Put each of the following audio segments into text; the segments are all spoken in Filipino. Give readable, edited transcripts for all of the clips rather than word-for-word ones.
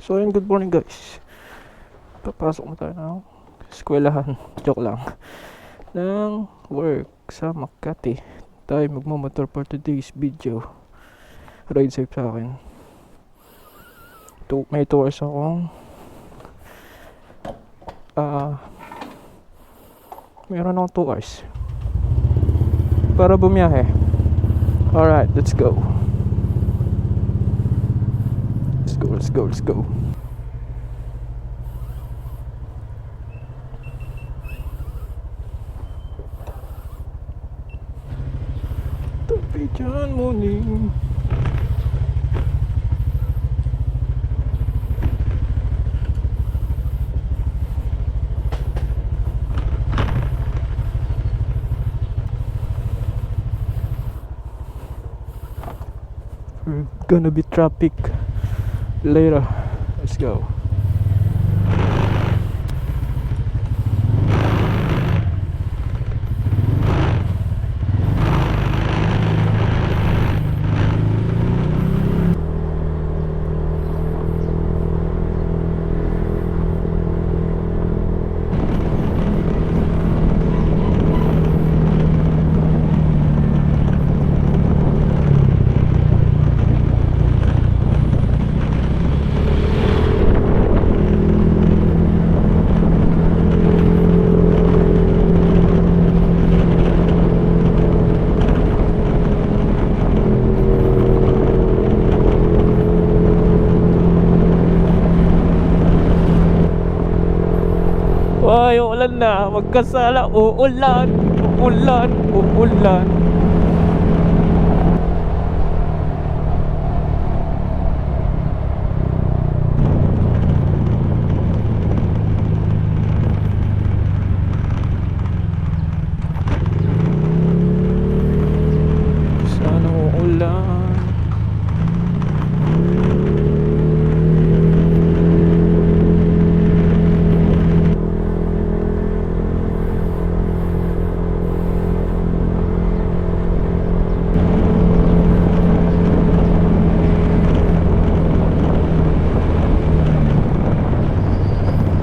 So ayun, good morning guys. Papasok mo tayo ng eskwelahan, joke lang, ng work sa Makati. Tayo magmamotor for today's video. Ride safe sa akin. May 2 hours akong meron akong 2 hours para bumiyahe. Alright, let's go. Let's go. Tabi dyan, morning. We're gonna be traffic later. Let's go. Ay, uulan na. Magkasala. Uulan. Sana uulan.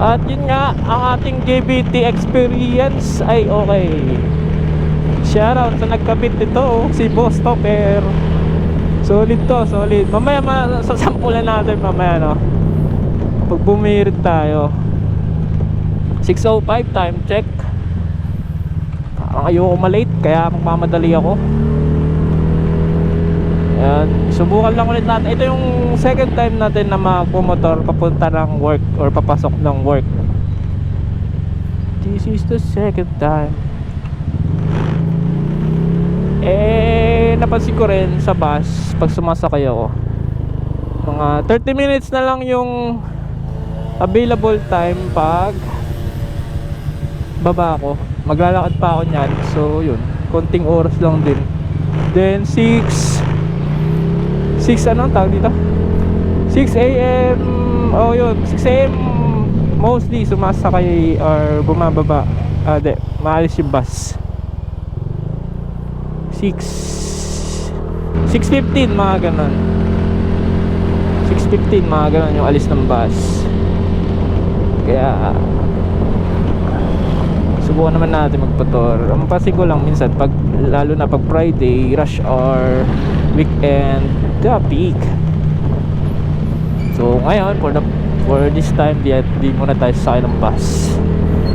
At yun nga, ang ating JBT experience ay okay. Shoutout sa nagkabit nito, si Boss Topper. Solid to, solid. Mamaya sasampulan natin mamaya, no? Pag bumirit tayo. 6:05 time check. Parang ayoko malate, kaya magmamadali ako. Ayan, subukan lang ulit natin. Ito yung second time natin na magpumotor papunta ng work or papasok ng work. This is the second time. Napansin ko rin sa bus pag sumasakay ako, mga 30 minutes na lang yung available time pag baba ako. Maglalakad pa ako nyan. So yun, konting oras lang din. Then 6 ano tawag dito? 6 AM. Oh yun, 6 AM mostly sumasakay or bumababa. Maalis yung bus 6:15 mga ganon. 6:15 mga ganon yung alis ng bus. Kaya subukan naman natin magpator. Ang pasin ko lang minsan pag, lalo na pag Friday, rush hour, weekend, peak. So ngayon for this time di muna tayo sasakay ng bus.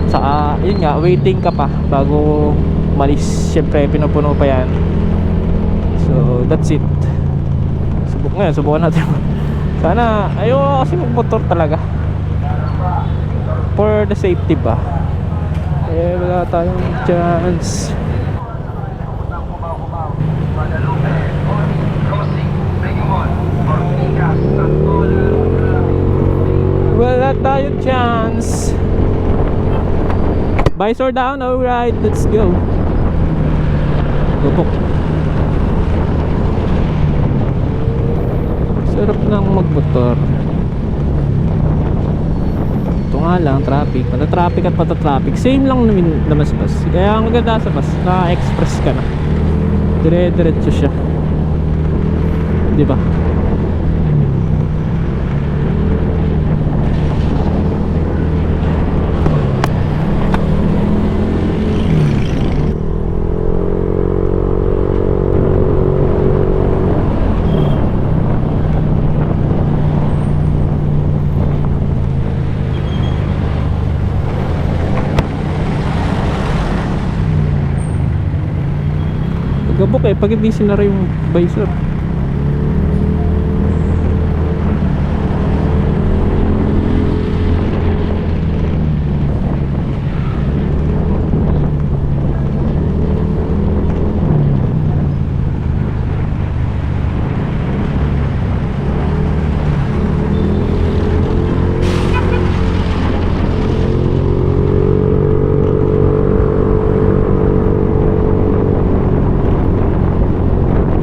Saka yun nga, waiting ka pa bago malis. Syempre pinupuno pa yan. So that's it. Subukan natin. Sana ayoko kasi magmotor talaga for the safety ba. Wala tayong chance. Wala tayong chance. Visor down, alright, let's go. Gupok. Sarap ng magmotor. Ito nga lang, traffic. Pata-traffic at pata-traffic, same lang naman sa bus. Kaya ang maganda sa bus, naka-express ka na. Dire-diretso siya, diba? Sumubok eh pag hindi sinara yung visor.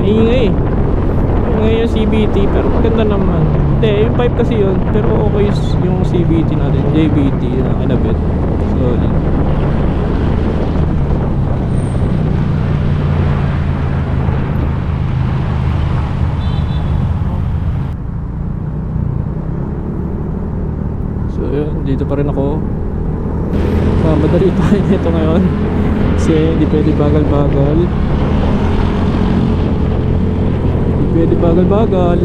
Ingay. Ingay yung CVT pero maganda naman. Hindi, yung 5 kasi yun. Pero okay yung CVT natin. JVT na kinabit. Solid. So yun, dito pa rin ako. Madali tayo nito ngayon. Kasi hindi pwede bagal-bagal. Pwede bagal-bagal.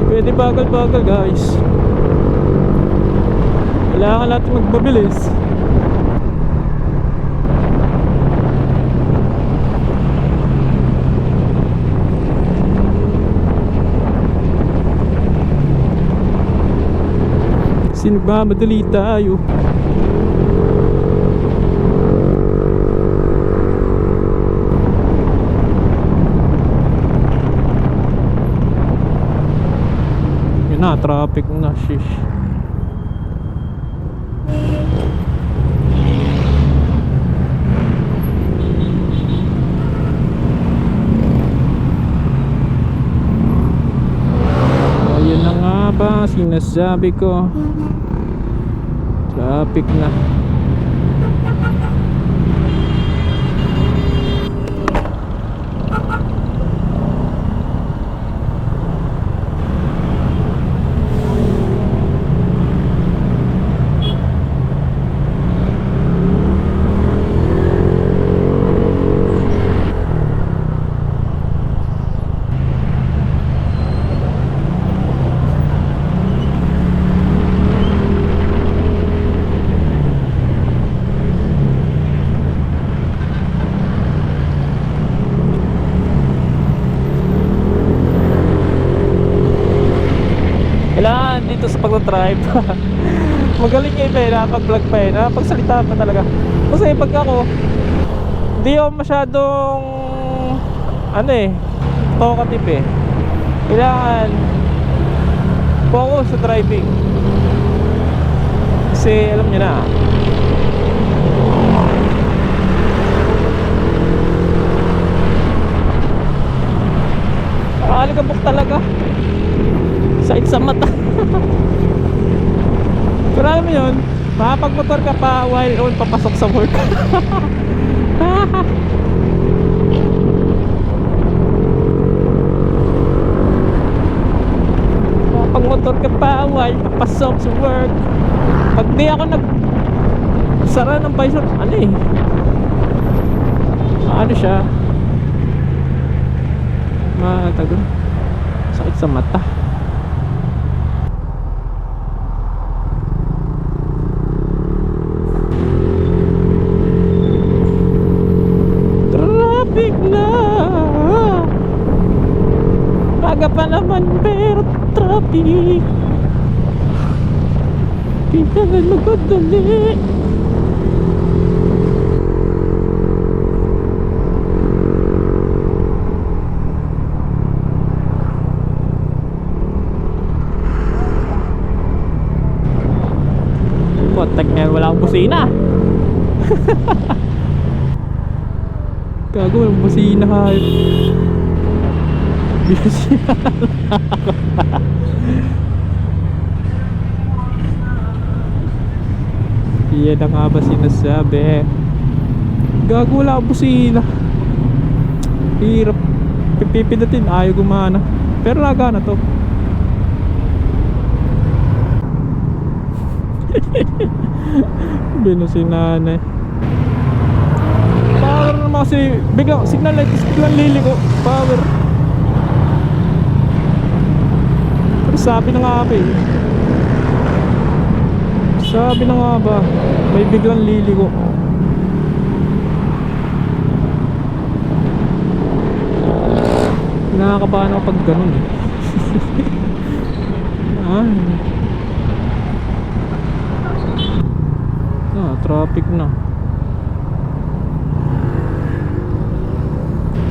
Pwede bagal-bagal guys. Kailangan natin magbabilis. Sino ba? Madali tayo. Na traffic na shish. Ayun na nga ba sinasabi ko, traffic na. Kailangan dito sa pag-drive magaling yung iba eh, nakapag-vlog pa eh, nakapagsalita pa talaga. Kasi pag ako hindi ako masyadong ano eh, talkative eh. Kailangan focus sa driving. Kasi alam nyo na, alikabok talaga. Sakit sa mata. Pero alam mo yun, makapagmotor ka pa while on papasok sa work. Makapagmotor ka pa while papasok sa work. Pag di ako sara ng visor, ano eh, ano siya, matagod, sakit sa mata. Traffic na, aga pa naman pero traffic. Kailangan magdali. Kontak nga, wala akong busina. Gago, walang busina hayop. Busina. Yan na nga ba sinasabi? Gago, wala akong busina. Hirap. pipindutin, ayaw gumana. Pero nagana to. Binusinaan eh. Power naman kasi biglang signal light is biglang liligo. Power. Pero sabi na nga ba eh. Sabi na nga ba, may biglang liligo. Nakakabahan ako pag ganun eh. Traffic na.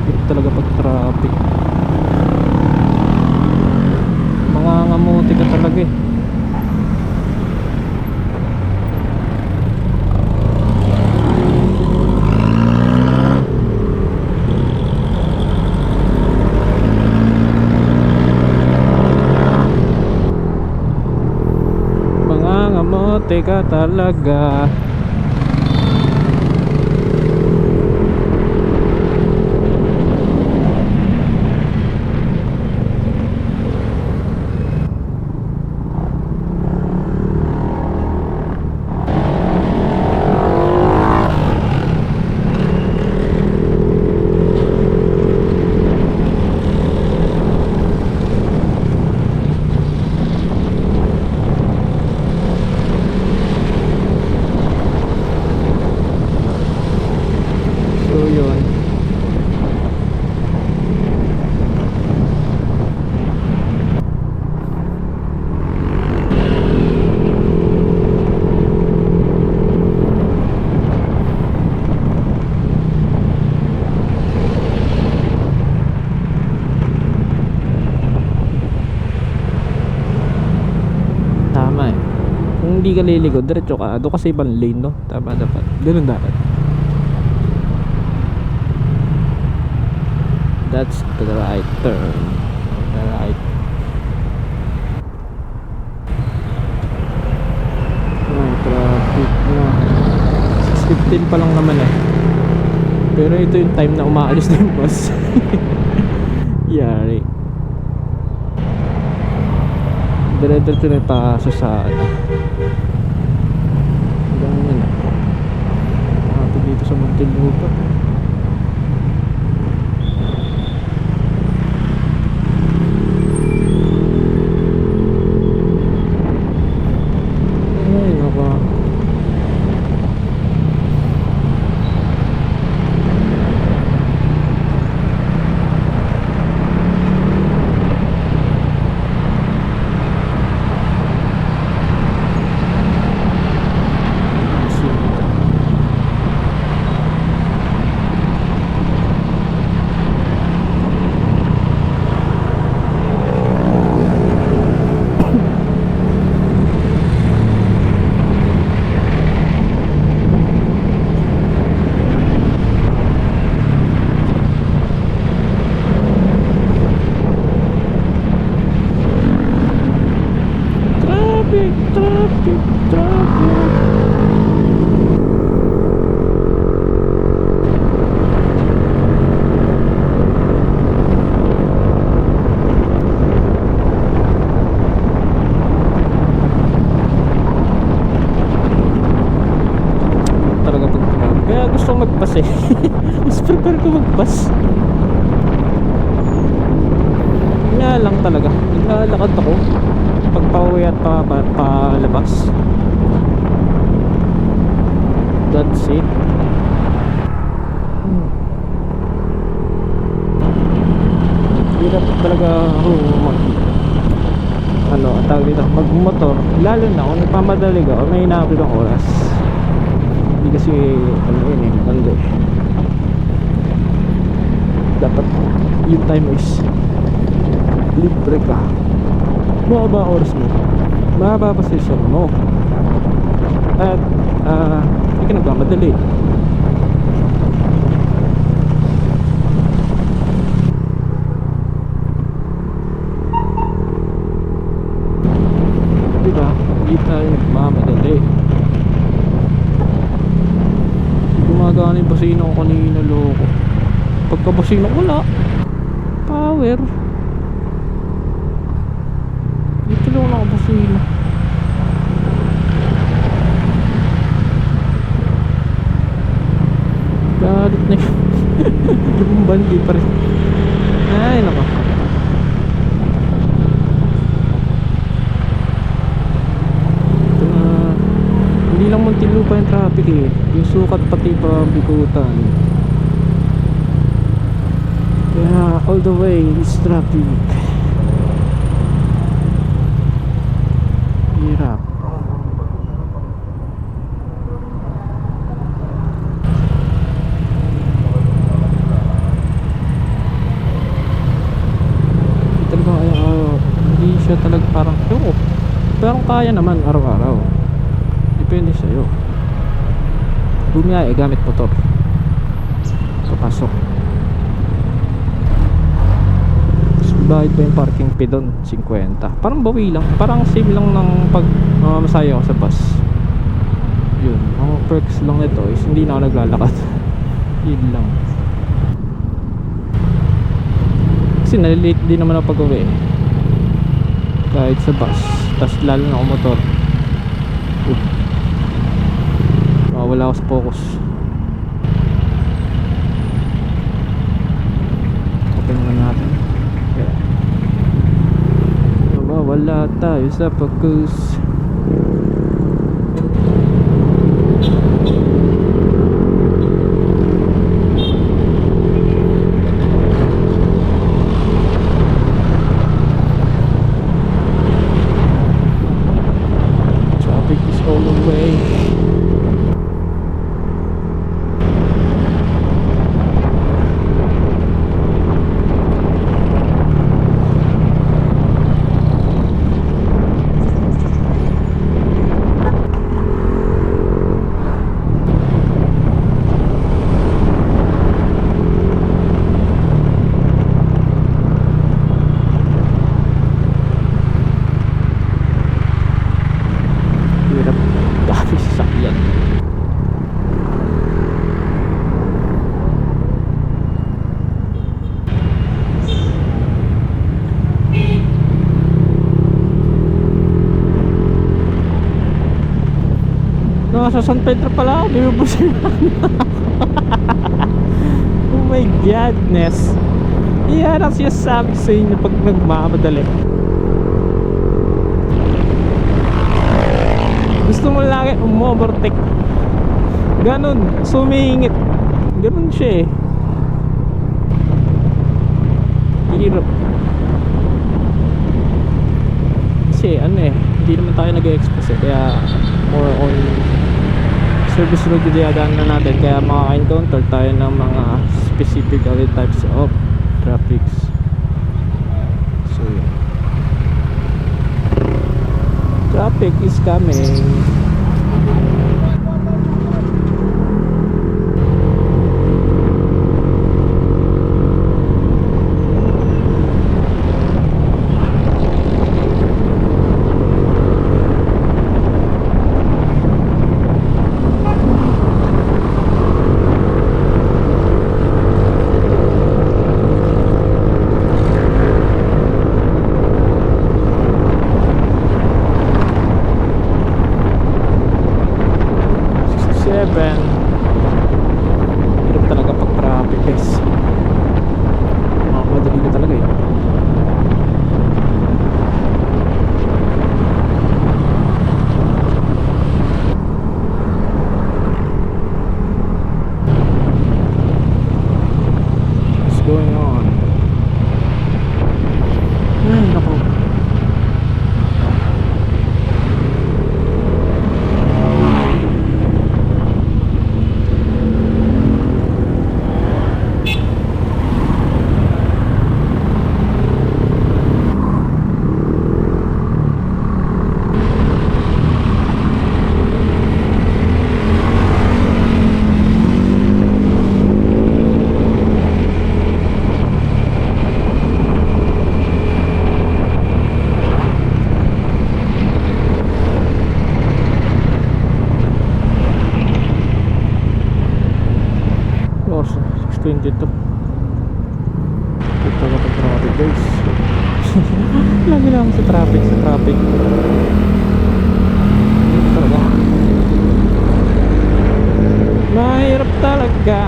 Hirap talaga pag traffic. Mangangamuti ka talaga eh. Mangangamuti ka talaga. Kung hindi ka liligo, diretso ka. Doon kasi ibang lane, no? Tama dapat. Ganun dapat. That's the right turn. The right. Ay, traffic na. 6:15 pa lang naman eh. Pero ito yung time na umaalis na yung bus. Yari. Dire-diretso na paso sa ano. Ganyan. Happy dito sa Muntinlupa. Ay, naka. Magpas eh. Mas prefer ko magpas. Nga lang talaga, naglalakad ako pag pauwi at palabas. That's it. Hirap talaga ako tawag dito, magmotor, lalo na kung nagpamadali ka o may hinahabol ang oras. Hindi kasi yun eh, maganda eh. Dapat yung time is libre ka. Mahaba oras mo, mahaba pasensyon mo, at hindi ka nagmamadali. Diba? Hindi tayo nagmamadali. Gumagana yung basino ko kanina, loko. Pagka basino ko wala. Power. Dito lang ako nakabusina. Galit na yun. Yung bandi pa rin. Ay nako. Ito na. Hindi lang Muntinlupa yung traffic eh. Yung Sukat pati pa Bikutan. Kaya all the way is traffic. Hirap. Hindi siya talaga parang pero kaya naman araw-araw, depende sa'yo. Bumiyahe gamit motor, papasok, bayad pa yung parking fee doon 50, parang bawi lang, parang same lang ng pag masaya ako sa bus. Yun, ang perks lang nito is hindi na ako naglalakad. Yun lang, kasi nalilate din naman ako pag-uwi kahit sa bus, tas lalo na ako motor. Wala ako sa focus. Open na natin. Okay. Wala tayo sa focus. All the way. Nasa San Pedro pala ako, binubusin. Oh my godness. Yan ang sinasabi sa inyo pag nagmamadali. Gusto mo lagi umovertake, ganun, sumingit, ganun siya eh. Hirap. Kasi ano eh, hindi naman tayo nag-expose eh, kaya more on service road yung dinadaan na natin, kaya maka-encounter tayo ng mga specific types of traffics. So yeah, traffic is coming. Hirap talaga pag traffic guys. Madali na talaga eh. What's going on? Ay naku. Oh, 622. Ito kapag Lagi lang sa traffic, sa traffic. Ito talaga. Mahirap talaga.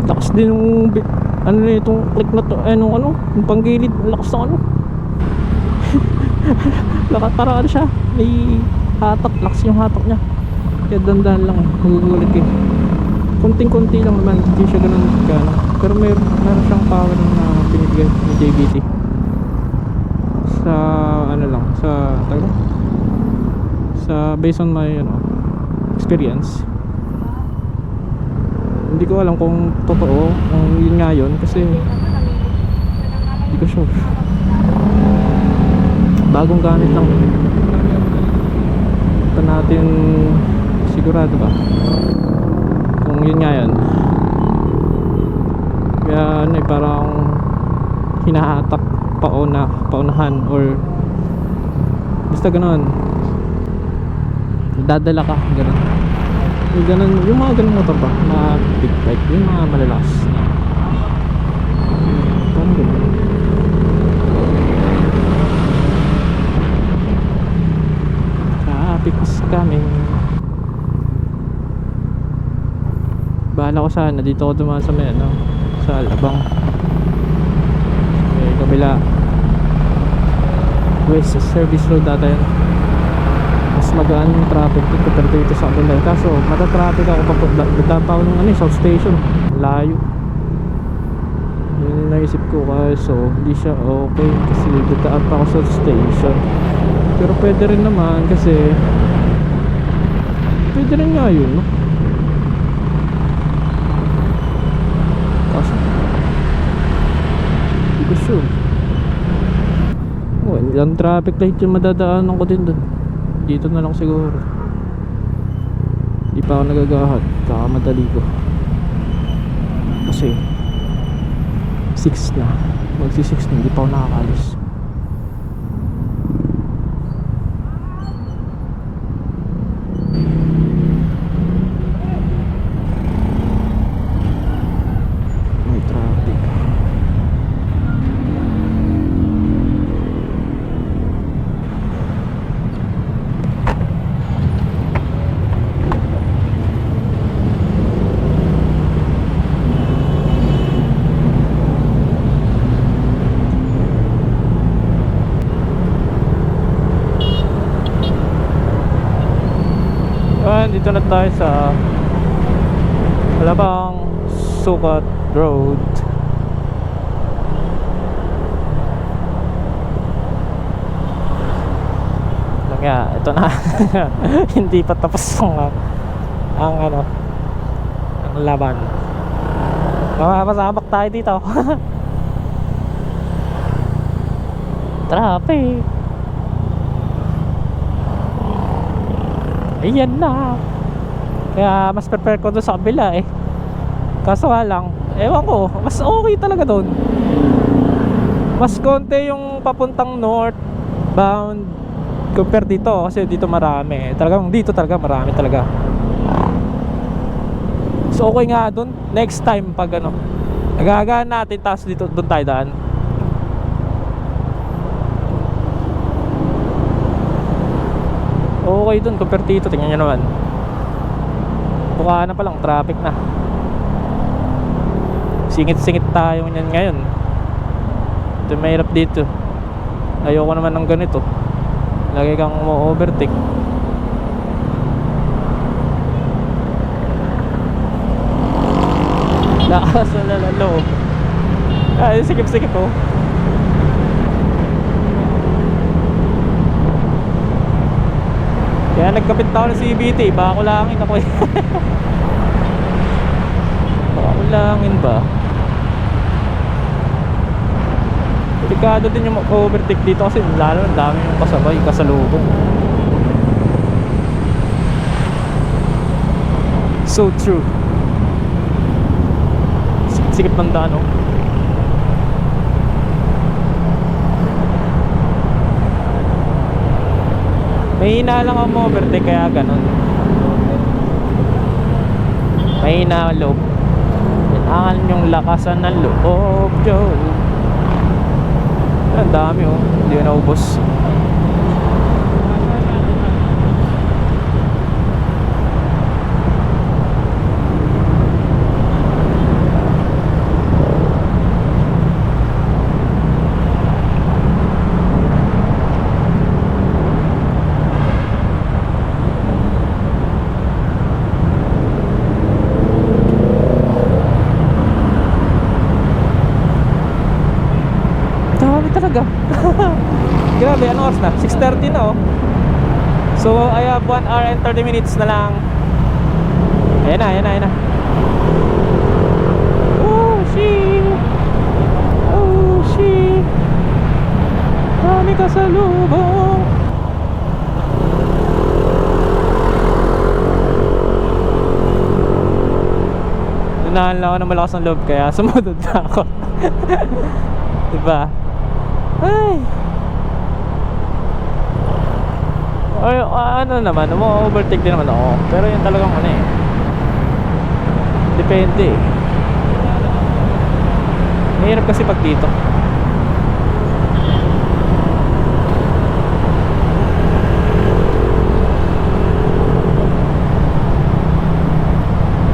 Lakas din yung ano na itong click na to, nung ano, yung panggilid, lakas ng ano. Lakas, parang ano siya, may hatak, lakas yung hatak niya. Kaya dandan lang eh, magugulit eh. Kunting-kunti lang naman, hindi siya ganun gano. Pero meron siyang power na pinibigay ni JBT. Sa ano lang, sa based on my experience. Hindi ko alam kung totoo kung yun nga yun kasi hindi ko sure. Bagong gamit lang. Ito natin sigurado ba kung yun nga yun. Kaya ano eh, parang hinahatak paunahan or basta ganoon, dadala ka ganoon. Yung ganun, yung mga ganun motor ba, mga big bike, yung mga malalakas na parang ganun. Traffic is coming. Bahala ko sana, dito ako dumaan sa may sa Alabang, may kabila West Service Road data yun. Mas magaan yung traffic dito compared dito sa kabila. Kaso matatraffic ako dadaan pa ako ng South Station, layo. Yun yung naisip ko, kaso hindi siya okay kasi dadaan pa ako sa South Station. Pero pwede rin naman kasi pwede rin nga yun, no? Kaso hindi ko sure. Ilang traffic light yung madadaanan ko din dun. Dito na lang siguro. Di pa ako nagagahat, kakamadali ko kasi 6 na, magsi 6 na, di pa ako nakakalis. May traffic. Dito na tayo sa Alabang Sukat Road. Kaya ito na. Hindi pa tapos ang laban. Mapapasabak tayo dito. Traffic. Ayan na. Kaya mas prepare ko doon sa kabila eh. Kaso nga lang, ewan ko, mas okay talaga doon. Mas konti yung papuntang north bound compare dito, kasi dito marami. Talagang dito talaga marami talaga. So okay nga doon. Next time pag nagagaan natin, tapos dito doon tayo daan. Okay dun compare dito, tingnan nyo naman. Buka na palang, traffic na. Singit-singit tayo nyan ngayon. Ito mahirap dito. Ayoko naman ng ganito. Lagi kang mo-overtake. Lakas na lalo. Ay, sikip-sikip oh. Kaya nagkapit ako ng CVT, baka kulangin ako eh. Baka kulangin ba? Delikado din yung overtake dito kasi lalo ang dami yung kasabay, kasalubong. So true. Sikip ng daan oh. Mahina lang ang overtake kaya ganun. Mahina ang loob. Kailangan yung lakasan ng loob, Joe. Ang dami oh. Hindi na ubos. Talaga. Grabe, ano oras na? 6:30 na oh. So I have 1 hour and 30 minutes na lang. Ayan na, ayan na, ayan na. Oh shit. Oh shit. Dami kasalubong. Unahan lang ako ng malakas ng loob kaya sumunod na ako. Diba? Ay. Ay, ano naman, overtake din naman ako. Pero yun talagang ano eh. Depende eh. Mahirap kasi pag dito.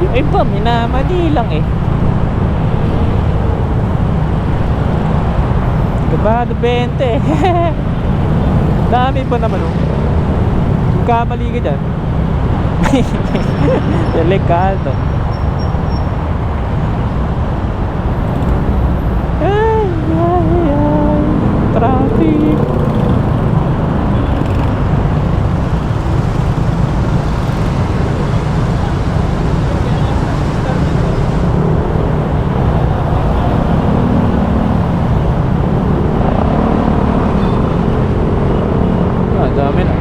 Yung iba, minamali lang eh. Diba, 20. Dami pa naman oh. Kung kamali ka dyan. Delikado. Ay, ay, ay. Traffic. Dami na.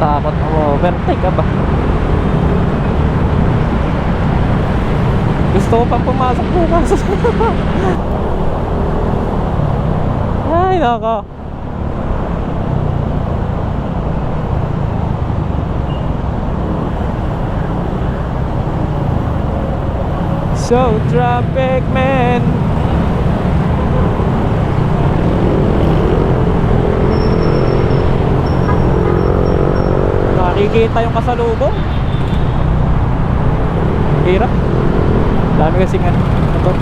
Takot ako overtake ka ba? Gusto ko pang pumasok bukas. Ay nako. So traffic man. Nakikita yung kasalubong. Hirap. Dami kasing ano ito.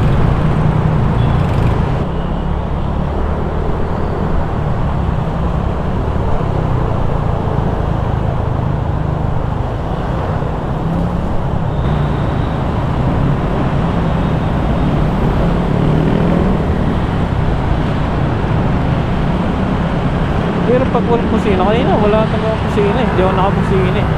Pero pag walang kusina, kanina wala talagang kusina eh. Hindi ako nakakusina eh.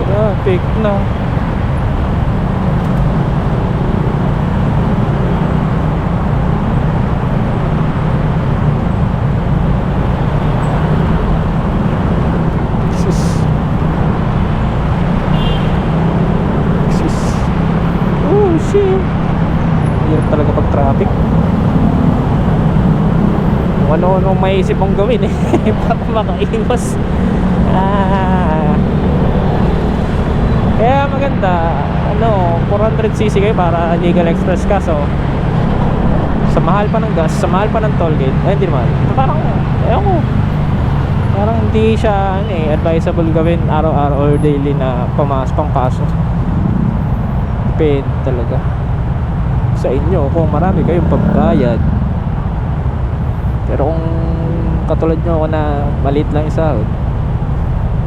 Traffic na. traffic. Kung ano-ano maisip mong gawin eh para makaiwas. Kaya maganda, 400cc kayo para legal express ka. So sa mahal pa ng gas, sa mahal pa ng toll gate, hindi naman. Parang, ewan ko, parang hindi siya advisable gawin araw-araw or daily na pangpasok. Depende talaga sa inyo kung marami kayong pagbayad. Pero kung katulad nyo ako na maliit lang yung sahod,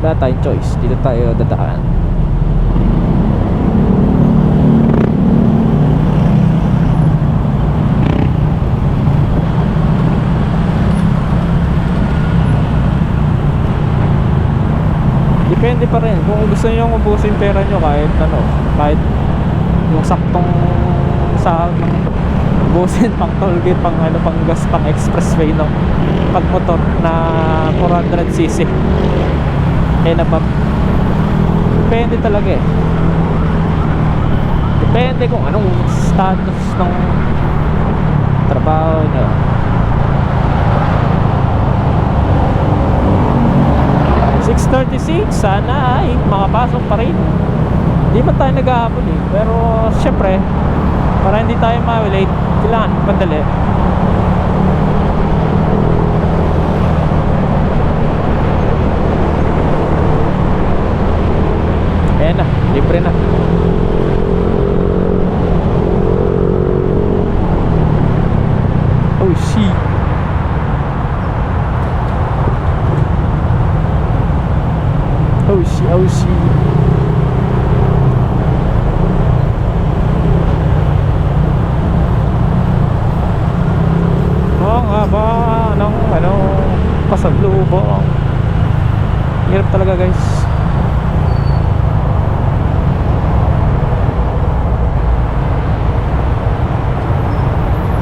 wala tayong choice, dito tayo dadaan. Depende pa rin kung gusto niyo ubusin pera nyo kahit kahit yung saktong sa ubusin pang tollgate, pang pang gas, pang expressway pag motor na 400cc depende talaga depende kung anong status ng trabaho nyo. 6:36, sana ay makapasok pa rin. Hindi man tayo nag-ahabol pero syempre para hindi tayo ma-late, kailangan madali. Ayan na, libre na. Oh shit. Oh shit. Ang haba ng pasalubong. Hirap talaga guys.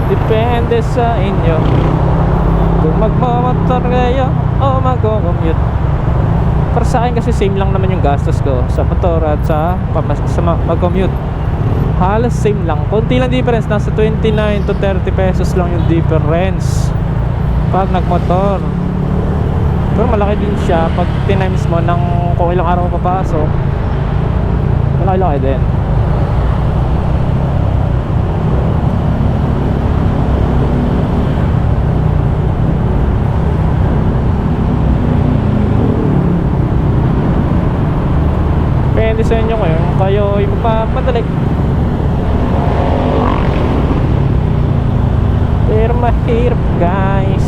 Depende sa inyo kung magmamotor kayo o mag-commute. Para sa akin kasi same lang naman yung gastos ko sa motor at sa mag-commute. Halos same lang. Konti lang difference. Nasa 29 to 30 pesos lang yung difference pag nagmotor. Pero malaki din siya pag tinimes mo ng kung ilang araw papasok. Malaki din. Depende sa inyo kayo yung magpapadali. Pero mahirap guys.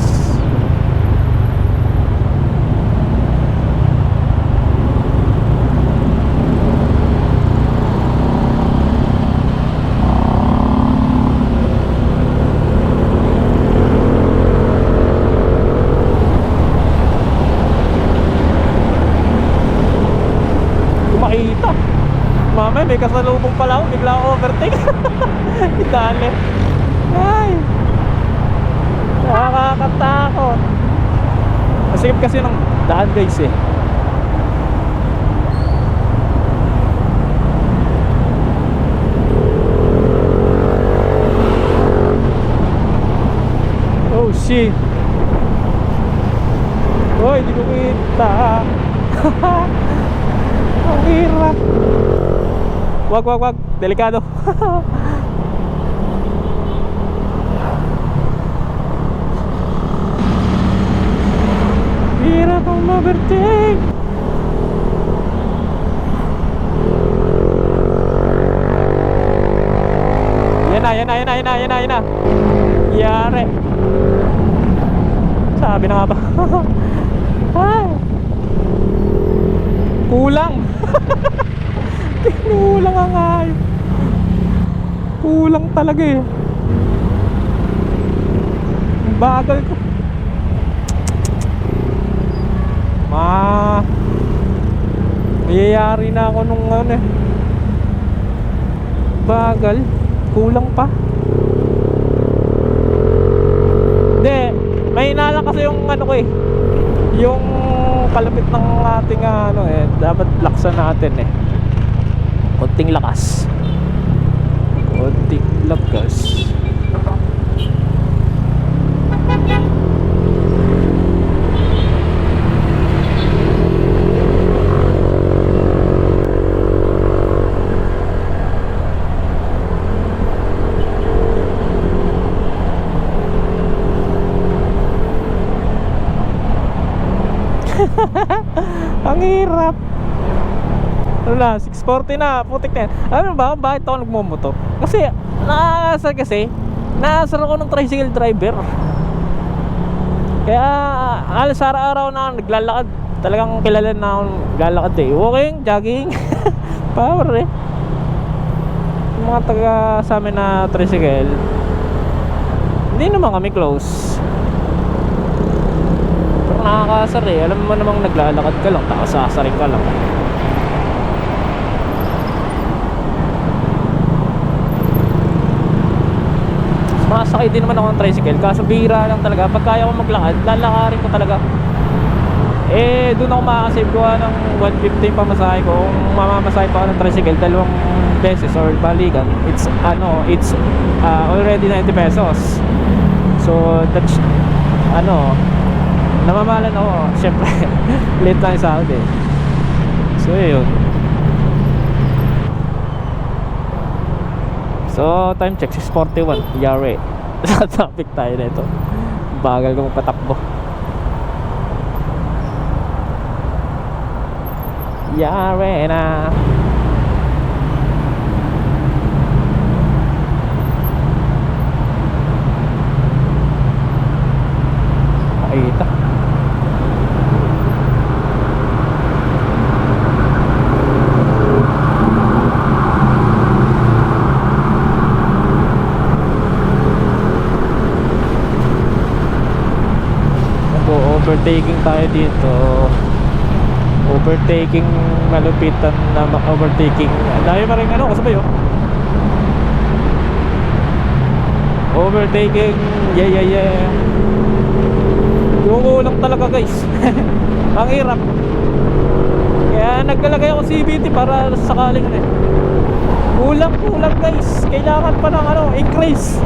Makita mamaya may kasalubong pala ako, bigla ako overtake. Itali. Ay, nakakatakot. Masikip kasi ng daan guys Oh shit. Hoy, hindi ko kita. Ang hirap. Wag, delikado. Hirap ang overtake. Yan na. Yari. Sabi na nga ba? Ay. Kulang. Kulang ang hayop. Kulang talaga bagal ko. Mayayari na ako nung bagal. Kulang pa. Hindi, mahina lang kasi yung yung kalapit ng ating dapat laksan natin konting lakas. Ang hirap. Ano na, 6:40 na, putik na yan. Alam mo ba, bakit ako nagmumoto? Kasi, naasar ako ng tricycle driver. Kaya, alas araw-araw na ako naglalakad. Talagang kilala na ako naglalakad eh. Walking, jogging, power eh. Yung mga taga sa amin na tricycle, hindi naman kami close. Pero nakakasar eh. Alam mo namang naglalakad ka lang, tapos sasaring ka lang. Masakay din naman ako ng tricycle, kaso bihira lang talaga. Pag kaya ko maglakad, lalakarin ko talaga. Eh, doon ako makakasave ko ng 150 pamasahe ko. Kung mamamasahe pa ako ng tricycle 2 beses or balikan, it's already 90 pesos. So, that's namamalan ako. Siyempre, late lang sa akin eh. So, yun. So, time check, 6:41. Yari. Sa traffic tayo na ito. Bagal ko magpatakbo. Yari na. Nakita. Overtaking tayo dito. Overtaking, malupitan na overtaking. Dahil pa rin kasabay oh. Overtaking, yeah. Kukulang talaga guys. Ang hirap. Kaya naglalagay ako CVT para sakaling kulang guys. Kailangan pa ng increase.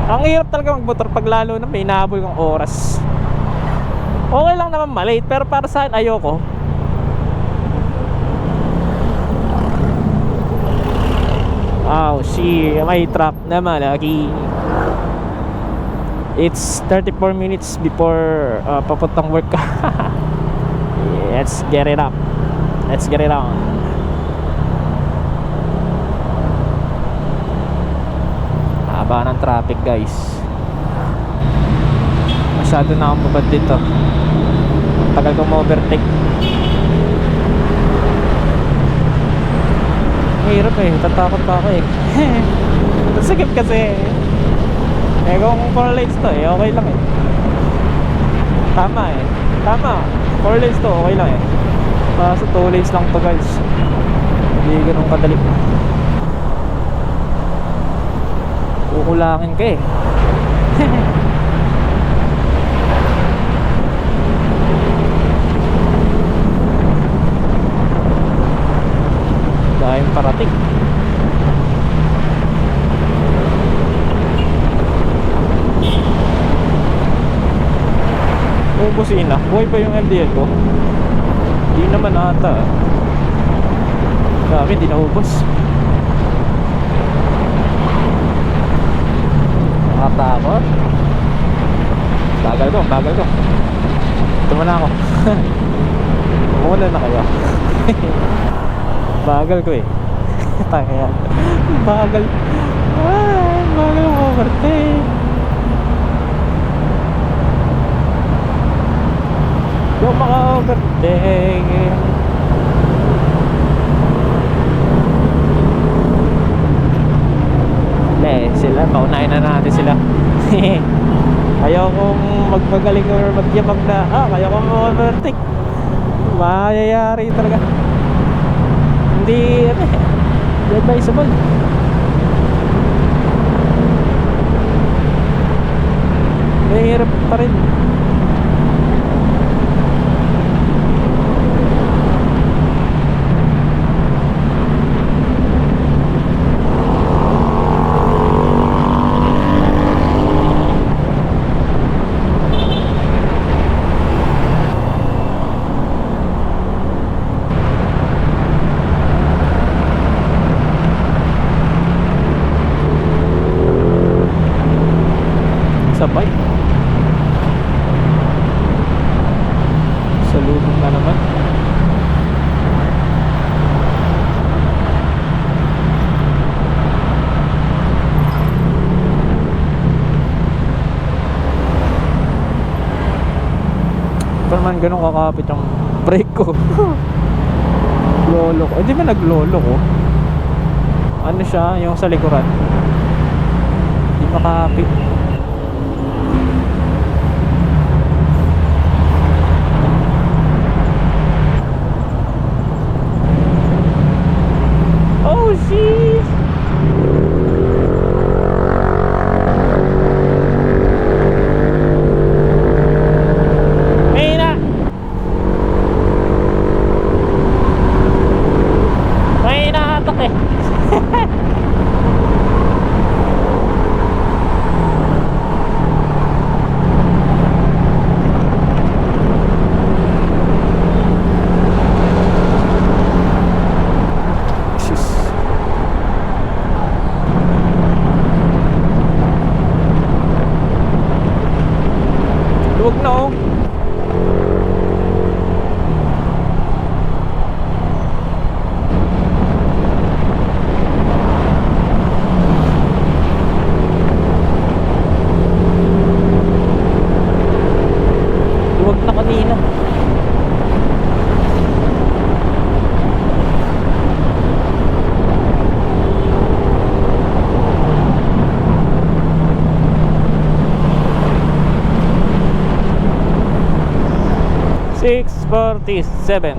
Ang hirap talaga magmotor pag lalo na may inahabol kang oras. Okay lang naman malate, pero para sa akin ayoko. Oh, may truck na malaki. It's 34 minutes before papuntang work ka. Let's get it up. Let's get it on. Haba ng traffic guys. Masyado na akong babad dito. Tagal kong overtake. Hirap eh, tatakot pa ako eh. Sakit kasi. Kung 4 lanes to okay lang eh. Tama 4 lanes to okay lang eh. Kaso 2 lanes lang to guys. Hindi ganun kadali. Kukulangin ka eh. Dahil parating. Ubusin na. Buhay pa yung LDL ko. Hindi naman ata. Grabe, hindi naubos. Nakatakot. Bagal ko. Tuma na ako. Muna na kayo. Bagal ko eh. Tangyan. Bagal ang overtake. Yung maka-overtake. Sila, paunahin na natin sila. Ayaw kong magpagaling or magyabang na kaya kong overtake. Mayayari talaga. Hindi advisable. Mahirap pa rin. sabay. Salubong na naman. Pa naman ganun kakapit yung brake ko. Lolo ko. Hindi ba naglolo ko? Ano siya, yung sa likuran. Hindi makapit. Oh shit! Huwag na oh. Huwag na kanina. $6.47.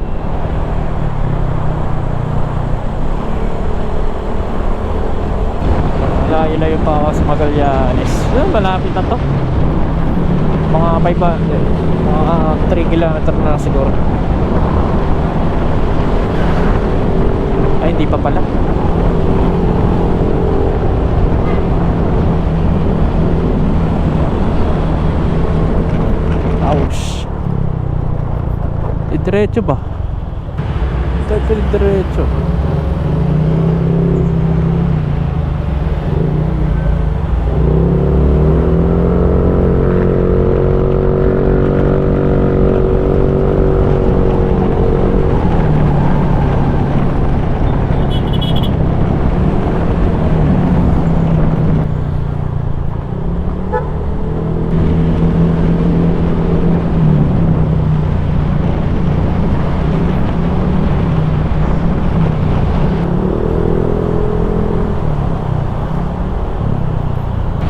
Layo-layo pa ako sa Magallanes. Malapit na to. Mga 500. Mga 3 kilometer na siguro. Ay, hindi pa pala. Ouch. Diretso ba? Diretso.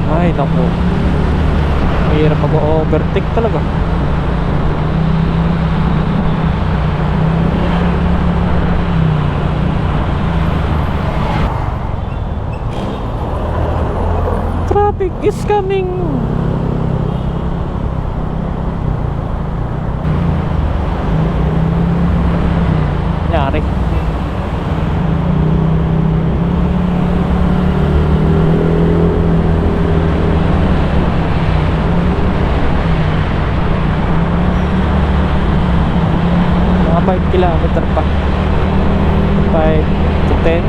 Ay naku, mahirap mag-overtake talaga. Traffic is coming. Nyari. Mga 5 kilometer pa. 5 to 10.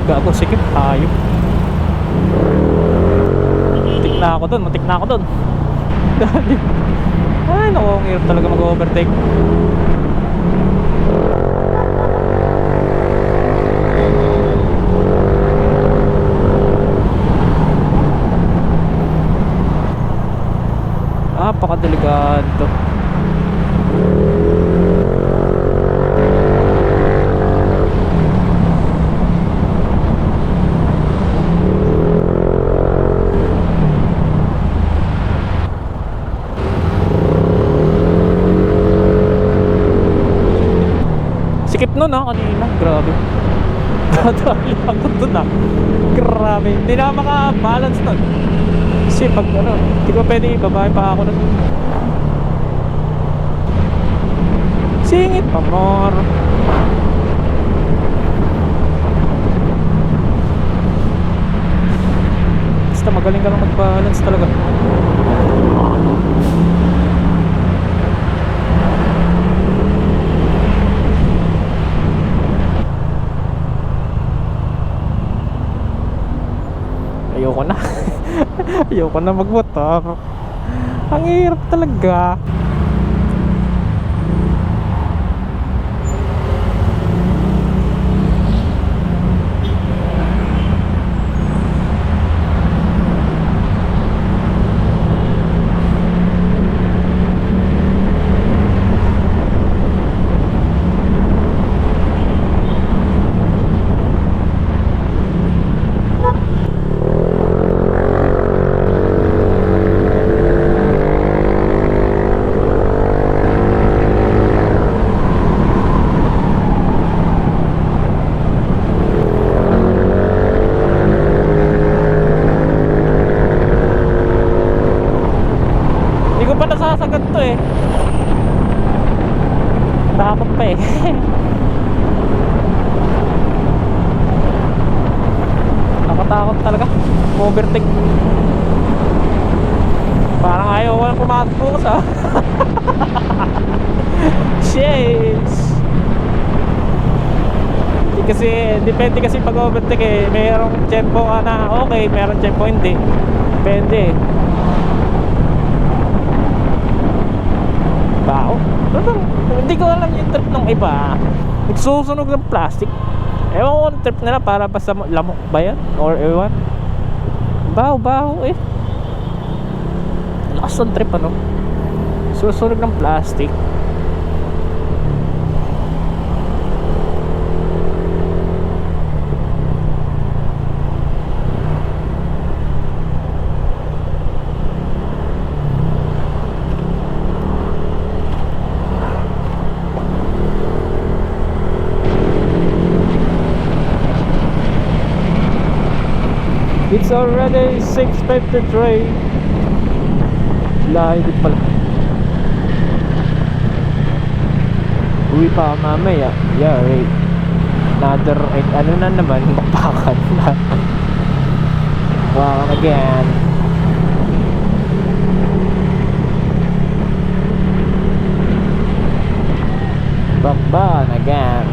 Gago, sikip, hayop. Muntik na ako dun. Dali. Ay, naku, ang hirap talaga mag-overtake. Napakadelikado. doon kanina. Grabe. Dadali ako doon Grabe. Hindi na maka-balance doon. Kasi pag hindi ko pwede ibabae pa ako doon. Singit pa more. Basta magaling ka lang mag-balance talaga. Ayoko na. Ayoko na magmotor. Ang hirap talaga. Nasasagad to takot pa nakatakot talaga overtake, parang ayaw ko lang pumasok bukas Sheesh. Depende kasi pag overtake mayroong tempo ka na okay, mayroong tempo hindi, depende bao. Hindi ko alam yung trip ng iba. Nagsusunog ng plastic. Ewan ko ang trip nila para basta lamok ba yan? Or ewan. Baho lakas ng trip susunog ng plastic. It's already 6:53. Lahi din pala. Uwi pa ako mamaya. Yeah, right. Another, ano na naman, bakbakan na. Bakbakan again. Bakbakan again.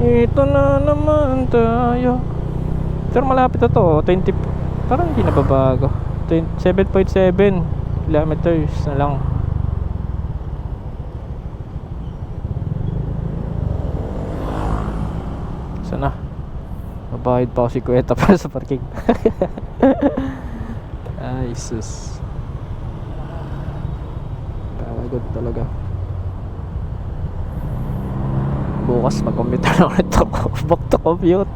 Ito na naman tayo. Pero malapit na to 20, parang hindi nababago 7.7 kilometers na lang. Sana mabayad pa ako si Kuweta para sa parking. Ay sus, pagod talaga. Bukas mag-commute na ulit ako. Back to commute.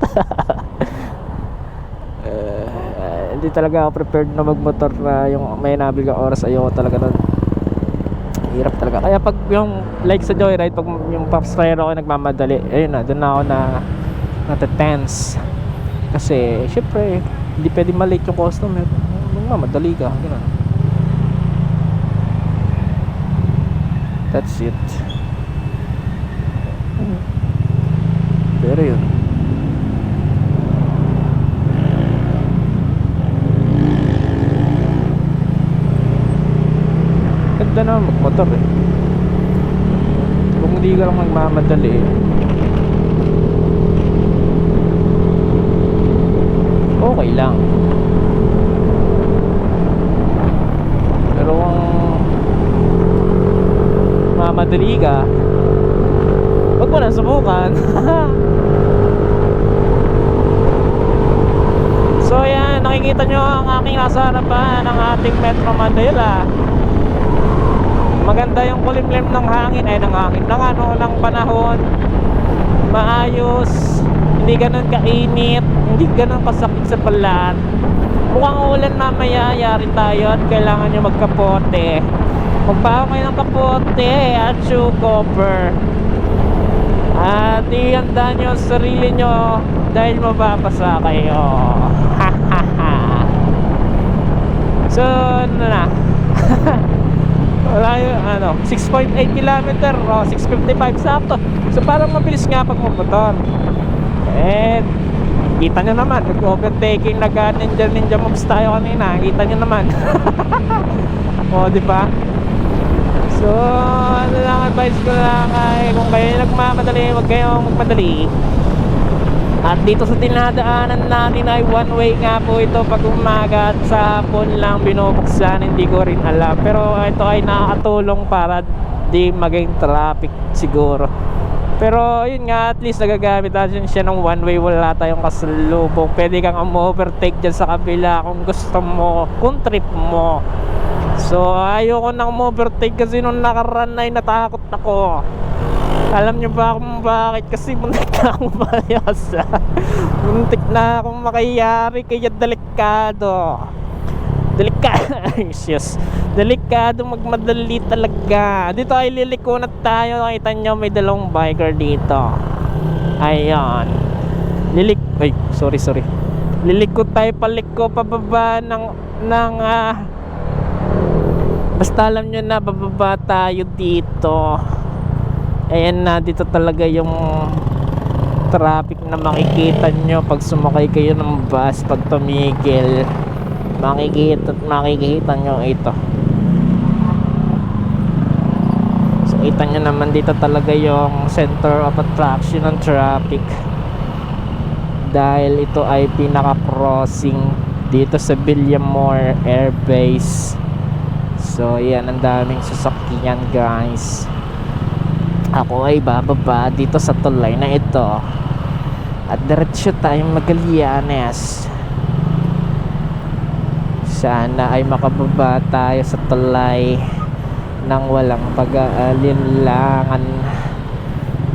Hindi talaga ako prepared na magmotor na yung may nabil ka oras. Ayoko talaga nun. Hirap talaga. Kaya pag yung like sa Joyride, pag yung Pops Ferro ako nagmamadali, ayun na, doon na ako natatense. Kasi syempre hindi pwede malate yung customer. Magmamadali ka, gano'n. That's it. Pero yun, ganda na magmotor kung hindi ka lang magmamadali okay lang. Pero kung mamadali ka, wag mo na subukan. So yan, nakikita nyo ang aking nasa harapan ng ating Metro Manila. Maganda yung kulimlim ng hangin, ng panahon. maayos, hindi ganun kainit, hindi ganun kasakit sa balat. Mukhang ulan mamaya, yari tayo at kailangan nyo magkapote. Magbaho kayo ng kapote at shoe cover. At ihanda nyo ang sarili nyo dahil mababasa kayo. So, ano na? Wala yun, 6.8 kilometer o 6.55 sakto. So parang mabilis nga pag mamotor. And kita nyo naman, nag-overtaking, nag-ninja moves tayo kanina. Kita nyo naman. O, diba? So, ano lang, advice ko lang ay kung kayo nagmamadali, huwag kayong magmadali. At dito sa dinadaanan natin ay one way nga po ito pag umaga at sa hapon lang binubuksan, hindi ko rin alam. Pero ito ay nakakatulong para di maging traffic siguro. Pero yun nga, at least nagagamit natin siya ng one way, wala tayong kasalubong. Pwede kang overtake dyan sa kabila kung gusto mo, kung trip mo. So ayoko nang overtake kasi nung nakaraan ay natakot ako. Alam nyo ba kung bakit? Kasi muntik na akong malayasa. Muntik na akong makayari. Kaya delikado. Delikado magmadali talaga. Dito ay liliko na tayo. Nakita nyo may dalawang biker dito. Ayan. Sorry. Liliko tayo, paliko pababa basta alam nyo na bababa tayo dito. Ayan na, dito talaga yung traffic na makikita nyo pag sumakay kayo ng bus. Pag tumigil, makikita nyo ito. So kita nyo naman dito talaga yung center of attraction ng traffic, dahil ito ay pinaka-crossing dito sa Villamor Air Base. So yan, ang daming sasakyan guys. Ako ay bababa dito sa tulay na ito at diretso tayong Magallanes. Sana ay makababa tayo sa tulay nang walang pag-aalinlangan.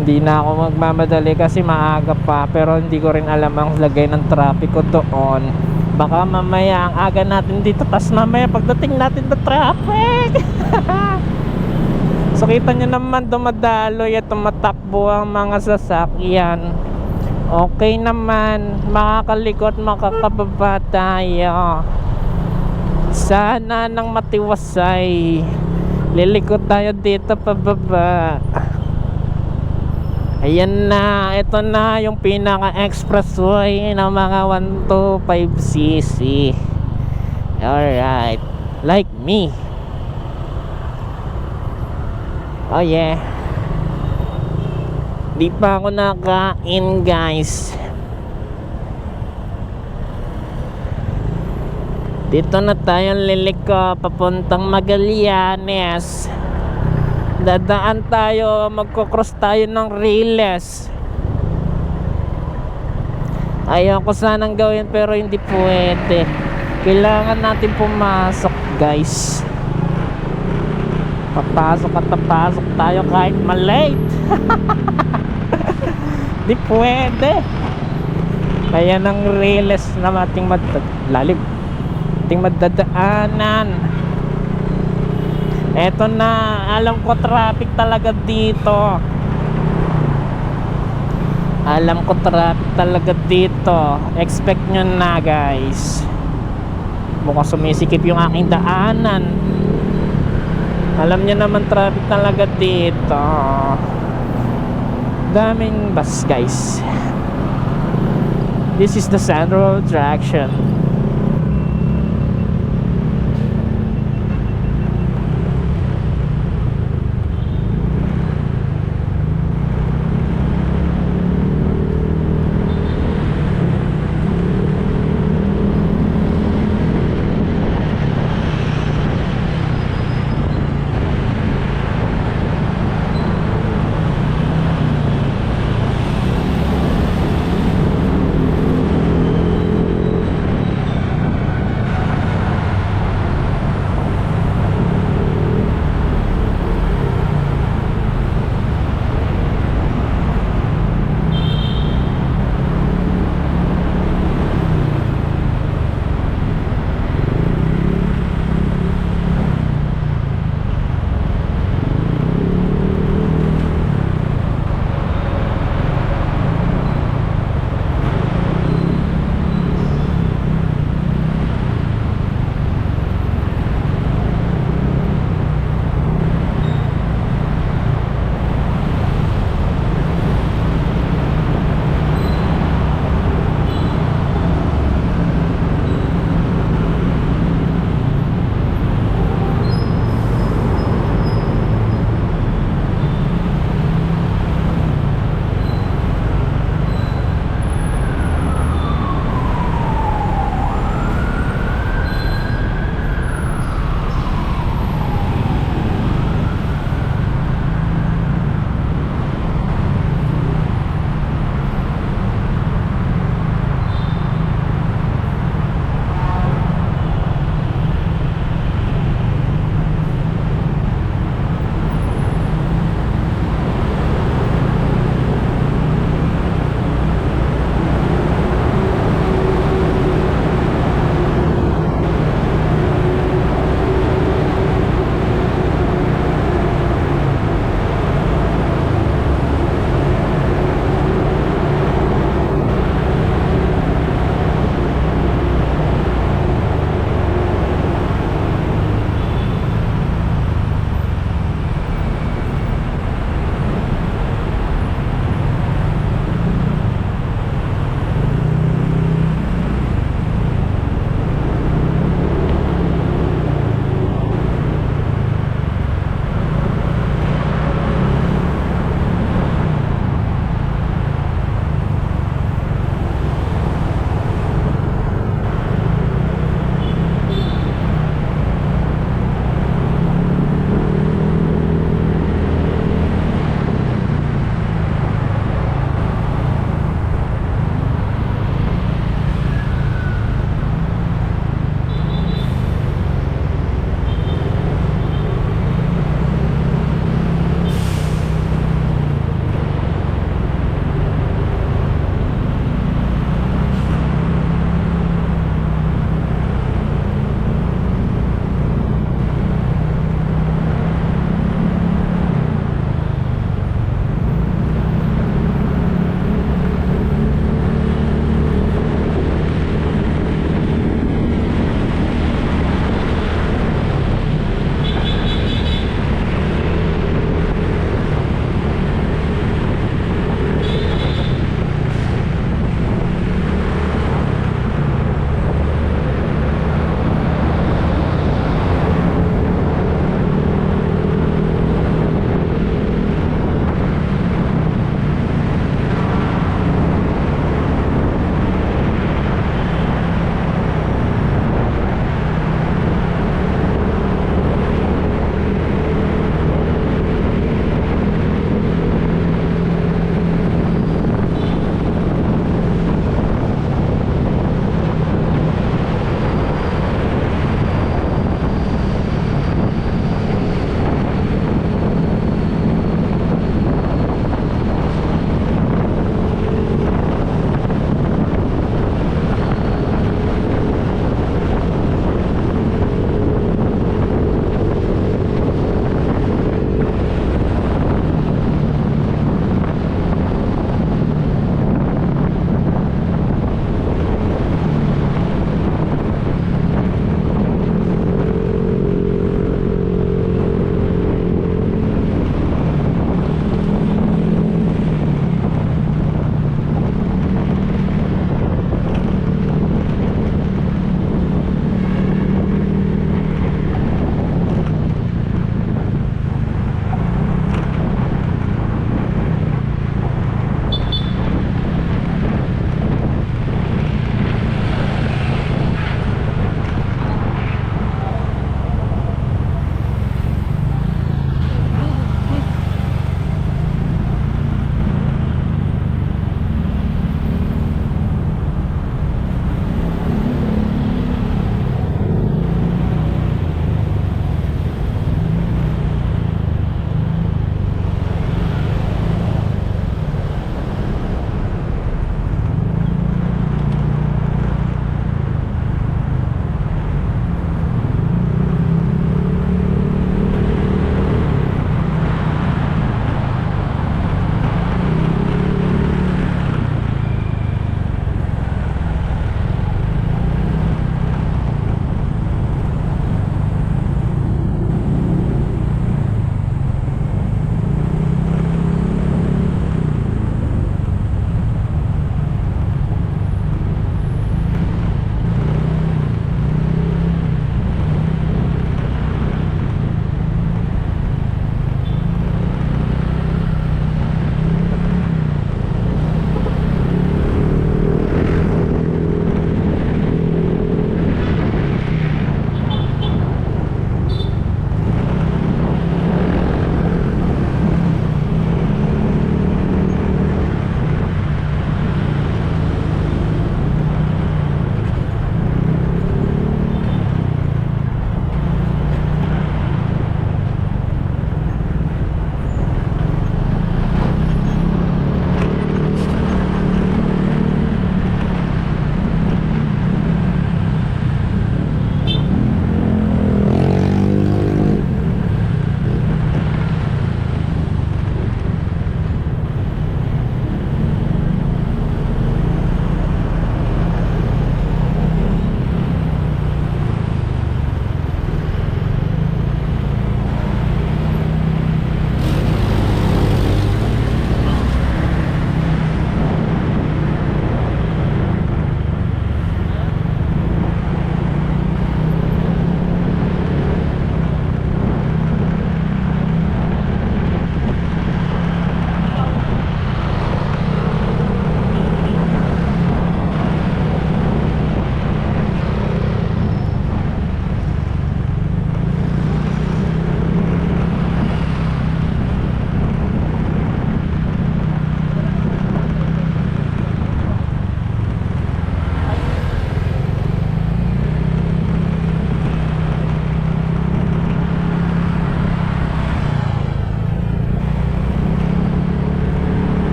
Hindi na ako magmamadali kasi maaga pa, pero hindi ko rin alam ang lagay ng trapiko doon. Baka mamaya ang aga natin dito, tas mamaya pagdating natin na traffic. So kita nyo naman, dumadaloy at tumatakbo ang mga sasakyan. Okay naman, makakalikot, makakababa tayo. Sana nang matiwasay, lilikot tayo dito pababa. Ayan na, ito na yung pinaka expressway ng mga 125cc. Alright, like me. Oh yeah. Di pa ako nakain guys. Dito na tayo liliko papuntang Magallanes. Dadaan tayo, magkocross tayo ng Riles. Ayaw ko sanang gawin pero hindi pwede. Kailangan natin pumasok guys. Papasok at papasok tayo kahit malate. Di pwede. Kaya ng Riles na ating madadaanan. Eto na, alam ko traffic talaga dito. Expect nyo na guys. Mukhang sumisikip yung aking daanan. Alam nyo naman traffic talaga dito. Daming bus guys. This is the central attraction.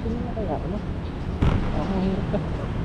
Ito na kaya ano? Ako hirap ka.